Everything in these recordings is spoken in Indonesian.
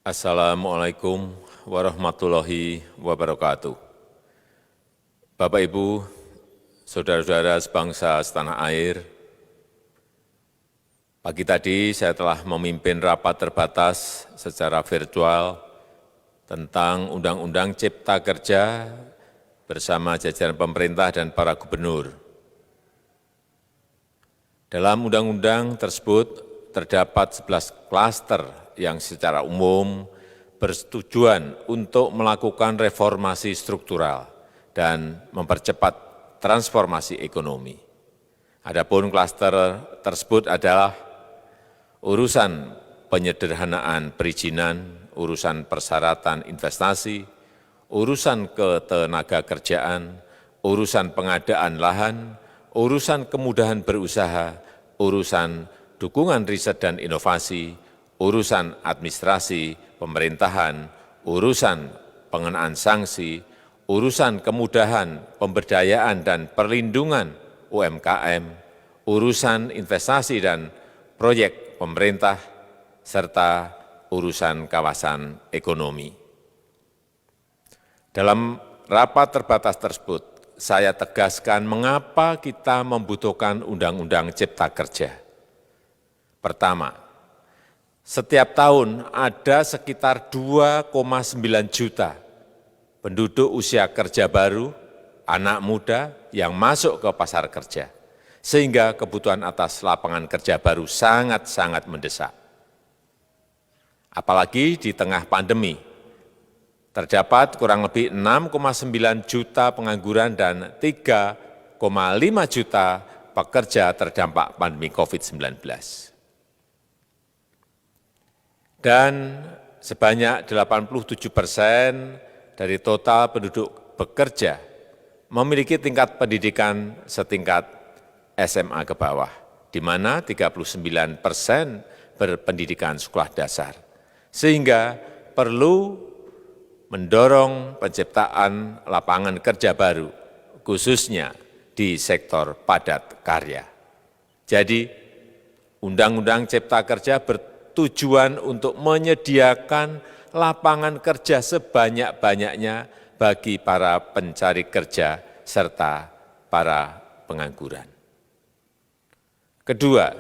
Assalamualaikum warahmatullahi wabarakatuh. Bapak, Ibu, saudara-saudara sebangsa setanah air, pagi tadi saya telah memimpin rapat terbatas secara virtual tentang Undang-Undang Cipta Kerja bersama jajaran pemerintah dan para gubernur. Dalam undang-undang tersebut terdapat 11 klaster yang secara umum bertujuan untuk melakukan reformasi struktural dan mempercepat transformasi ekonomi. Adapun klaster tersebut adalah urusan penyederhanaan perizinan, urusan persyaratan investasi, urusan ketenagakerjaan, urusan pengadaan lahan, urusan kemudahan berusaha, urusan dukungan riset dan inovasi, urusan administrasi pemerintahan, urusan pengenaan sanksi, urusan kemudahan pemberdayaan dan perlindungan UMKM, urusan investasi dan proyek pemerintah, serta urusan kawasan ekonomi. Dalam rapat terbatas tersebut, saya tegaskan mengapa kita membutuhkan Undang-Undang Cipta Kerja. Pertama, setiap tahun ada sekitar 2,9 juta penduduk usia kerja baru, anak muda yang masuk ke pasar kerja, sehingga kebutuhan atas lapangan kerja baru sangat-sangat mendesak. Apalagi di tengah pandemi, terdapat kurang lebih 6,9 juta pengangguran dan 3,5 juta pekerja terdampak pandemi COVID-19. Dan sebanyak 87% dari total penduduk bekerja memiliki tingkat pendidikan setingkat SMA ke bawah, di mana 39% berpendidikan sekolah dasar. Sehingga perlu mendorong penciptaan lapangan kerja baru, khususnya di sektor padat karya. Jadi, Undang-Undang Cipta Kerja bertujuan untuk menyediakan lapangan kerja sebanyak-banyaknya bagi para pencari kerja serta para pengangguran. Kedua,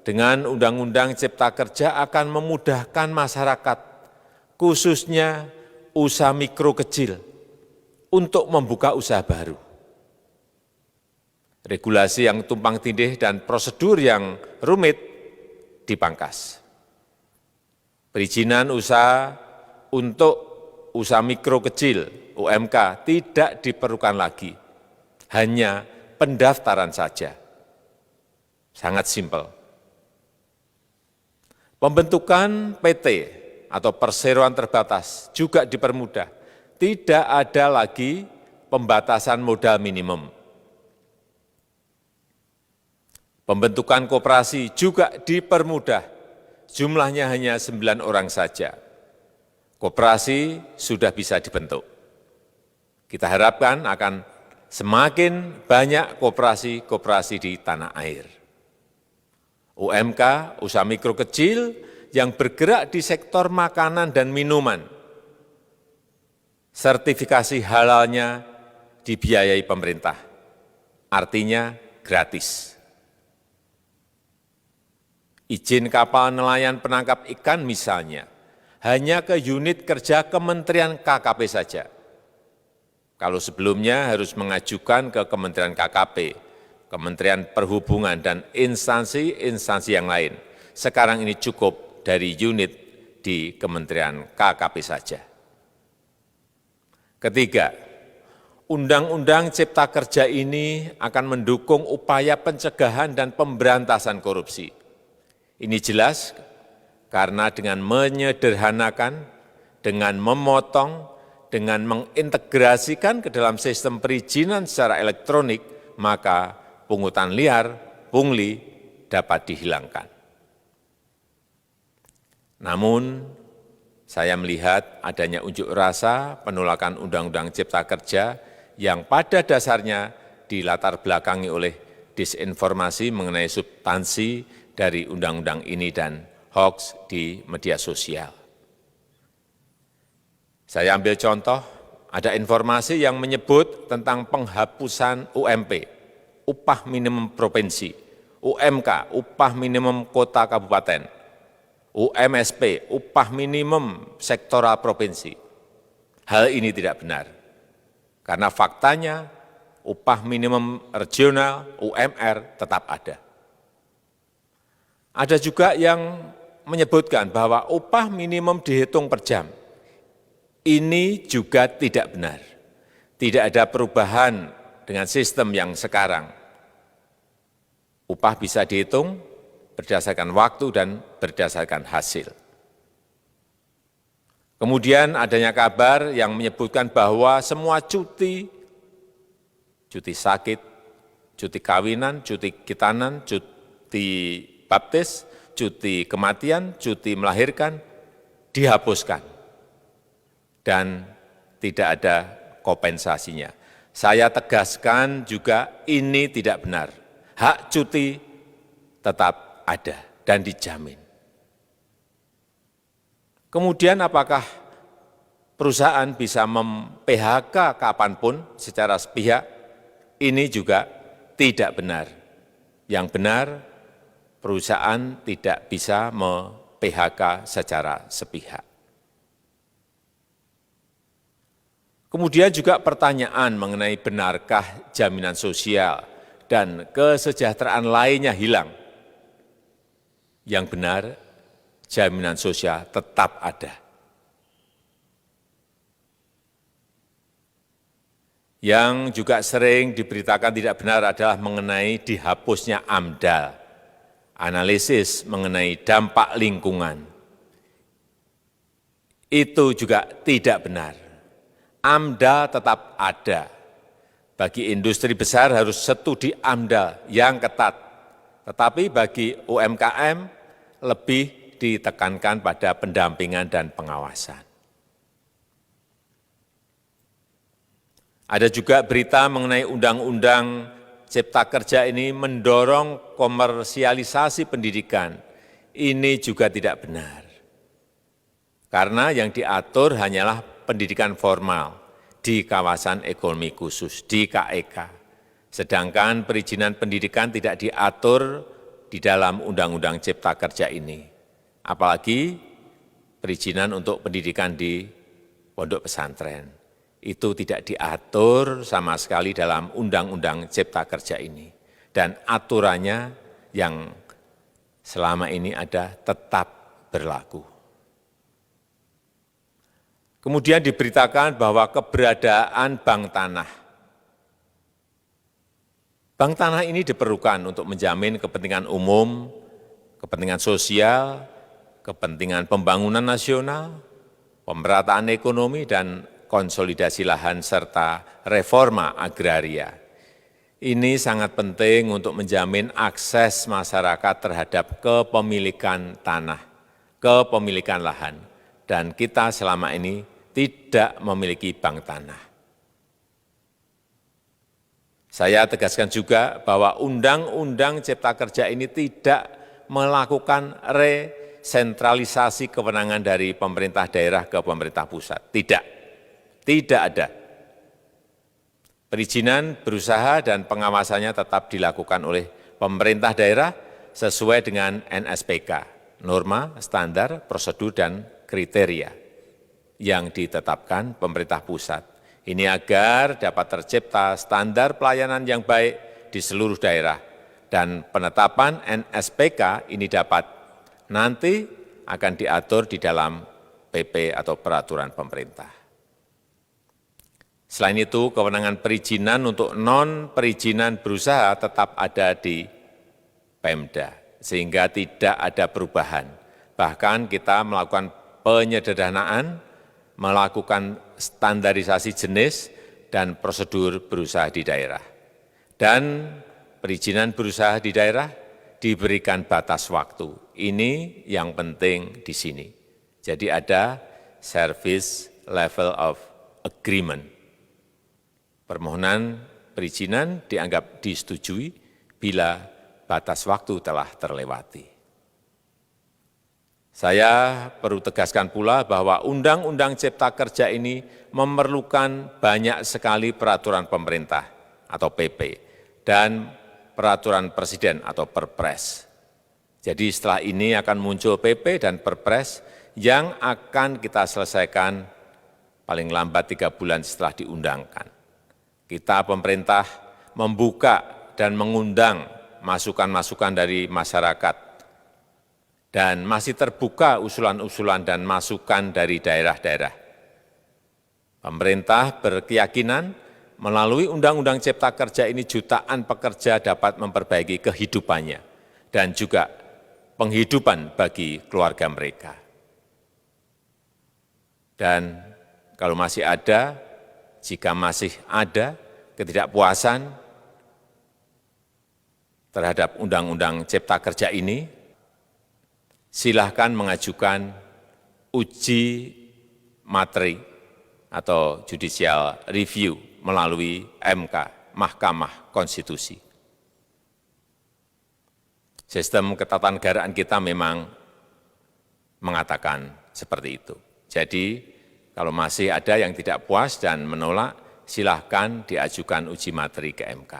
dengan Undang-Undang Cipta Kerja akan memudahkan masyarakat, khususnya usaha mikro kecil, untuk membuka usaha baru. Regulasi yang tumpang tindih dan prosedur yang rumit dipangkas. Perizinan usaha untuk usaha mikro kecil (UMK) tidak diperlukan lagi, hanya pendaftaran saja. Sangat simpel. Pembentukan PT atau perseroan terbatas juga dipermudah. Tidak ada lagi pembatasan modal minimum. Pembentukan koperasi juga dipermudah. Jumlahnya hanya 9 orang saja. Koperasi sudah bisa dibentuk. Kita harapkan akan semakin banyak koperasi-koperasi di tanah air. UMK, usaha mikro kecil yang bergerak di sektor makanan dan minuman, sertifikasi halalnya dibiayai pemerintah, artinya gratis. Izin kapal nelayan penangkap ikan misalnya, hanya ke unit kerja Kementerian KKP saja. Kalau sebelumnya harus mengajukan ke Kementerian KKP, Kementerian Perhubungan, dan instansi-instansi yang lain. Sekarang ini cukup dari unit di Kementerian KKP saja. Ketiga, Undang-Undang Cipta Kerja ini akan mendukung upaya pencegahan dan pemberantasan korupsi. Ini jelas karena dengan menyederhanakan, dengan memotong, dengan mengintegrasikan ke dalam sistem perizinan secara elektronik, maka pungutan liar, pungli dapat dihilangkan. Namun, saya melihat adanya unjuk rasa penolakan Undang-Undang Cipta Kerja yang pada dasarnya dilatar belakangi oleh disinformasi mengenai substansi dari undang-undang ini dan hoax di media sosial. Saya ambil contoh, ada informasi yang menyebut tentang penghapusan UMP, upah minimum provinsi, UMK, upah minimum kota kabupaten, UMSP, upah minimum sektoral provinsi. Hal ini tidak benar, karena faktanya upah minimum regional, UMR, tetap ada. Ada juga yang menyebutkan bahwa upah minimum dihitung per jam. Ini juga tidak benar. Tidak ada perubahan dengan sistem yang sekarang. Upah bisa dihitung berdasarkan waktu dan berdasarkan hasil. Kemudian adanya kabar yang menyebutkan bahwa semua cuti sakit, cuti kawinan, cuti khitanan, cuti baptis, cuti kematian, cuti melahirkan, dihapuskan. Dan tidak ada kompensasinya. Saya tegaskan juga ini tidak benar. Hak cuti tetap ada dan dijamin. Kemudian apakah perusahaan bisa mem-PHK kapanpun secara sepihak? Ini juga tidak benar. Yang benar, perusahaan tidak bisa mem-PHK secara sepihak. Kemudian juga pertanyaan mengenai benarkah jaminan sosial dan kesejahteraan lainnya hilang. Yang benar, jaminan sosial tetap ada. Yang juga sering diberitakan tidak benar adalah mengenai dihapusnya AMDAL, analisis mengenai dampak lingkungan. Itu juga tidak benar. AMDAL tetap ada. Bagi industri besar harus studi AMDAL yang ketat. Tetapi bagi UMKM lebih ditekankan pada pendampingan dan pengawasan. Ada juga berita mengenai Undang-Undang Cipta Kerja ini mendorong komersialisasi pendidikan. Ini juga tidak benar. Karena yang diatur hanyalah pendidikan formal di kawasan ekonomi khusus, di KEK. Sedangkan perizinan pendidikan tidak diatur di dalam Undang-Undang Cipta Kerja ini. Apalagi perizinan untuk pendidikan di pondok pesantren. Itu tidak diatur sama sekali dalam Undang-Undang Cipta Kerja ini. Dan aturannya yang selama ini ada tetap berlaku. Kemudian diberitakan bahwa keberadaan bank tanah. Bank tanah ini diperlukan untuk menjamin kepentingan umum, kepentingan sosial, kepentingan pembangunan nasional, pemerataan ekonomi, dan konsolidasi lahan serta reforma agraria. Ini sangat penting untuk menjamin akses masyarakat terhadap kepemilikan tanah, kepemilikan lahan, dan kita selama ini tidak memiliki bank tanah. Saya tegaskan juga bahwa Undang-Undang Cipta Kerja ini tidak melakukan resentralisasi kewenangan dari pemerintah daerah ke pemerintah pusat. Tidak ada. Perizinan berusaha dan pengawasannya tetap dilakukan oleh pemerintah daerah sesuai dengan NSPK, norma, standar, prosedur, dan kriteria yang ditetapkan pemerintah pusat. Ini agar dapat tercipta standar pelayanan yang baik di seluruh daerah. Dan penetapan NSPK ini dapat nanti akan diatur di dalam PP atau peraturan pemerintah. Selain itu, kewenangan perizinan untuk non-perizinan berusaha tetap ada di Pemda, sehingga tidak ada perubahan. Bahkan kita melakukan penyederhanaan, melakukan standarisasi jenis dan prosedur berusaha di daerah. Dan perizinan berusaha di daerah diberikan batas waktu. Ini yang penting di sini. Jadi ada service level of agreement. Permohonan perizinan dianggap disetujui bila batas waktu telah terlewati. Saya perlu tegaskan pula bahwa Undang-Undang Cipta Kerja ini memerlukan banyak sekali peraturan pemerintah atau PP dan peraturan presiden atau Perpres. Jadi setelah ini akan muncul PP dan Perpres yang akan kita selesaikan paling lambat 3 bulan setelah diundangkan. Kita pemerintah membuka dan mengundang masukan-masukan dari masyarakat dan masih terbuka usulan-usulan dan masukan dari daerah-daerah. Pemerintah berkeyakinan melalui Undang-Undang Cipta Kerja ini jutaan pekerja dapat memperbaiki kehidupannya dan juga penghidupan bagi keluarga mereka. Dan kalau masih ada, jika masih ada ketidakpuasan terhadap Undang-Undang Cipta Kerja ini, silahkan mengajukan uji materi atau judicial review melalui MK, Mahkamah Konstitusi. Sistem ketatanegaraan kita memang mengatakan seperti itu. Jadi, kalau masih ada yang tidak puas dan menolak, silahkan diajukan uji materi ke MK.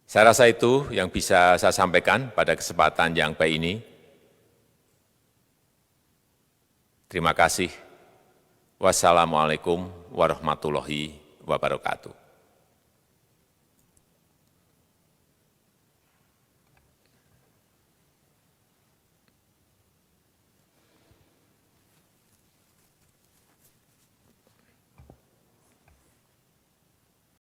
Saya rasa itu yang bisa saya sampaikan pada kesempatan yang baik ini. Terima kasih. Wassalamualaikum warahmatullahi wabarakatuh.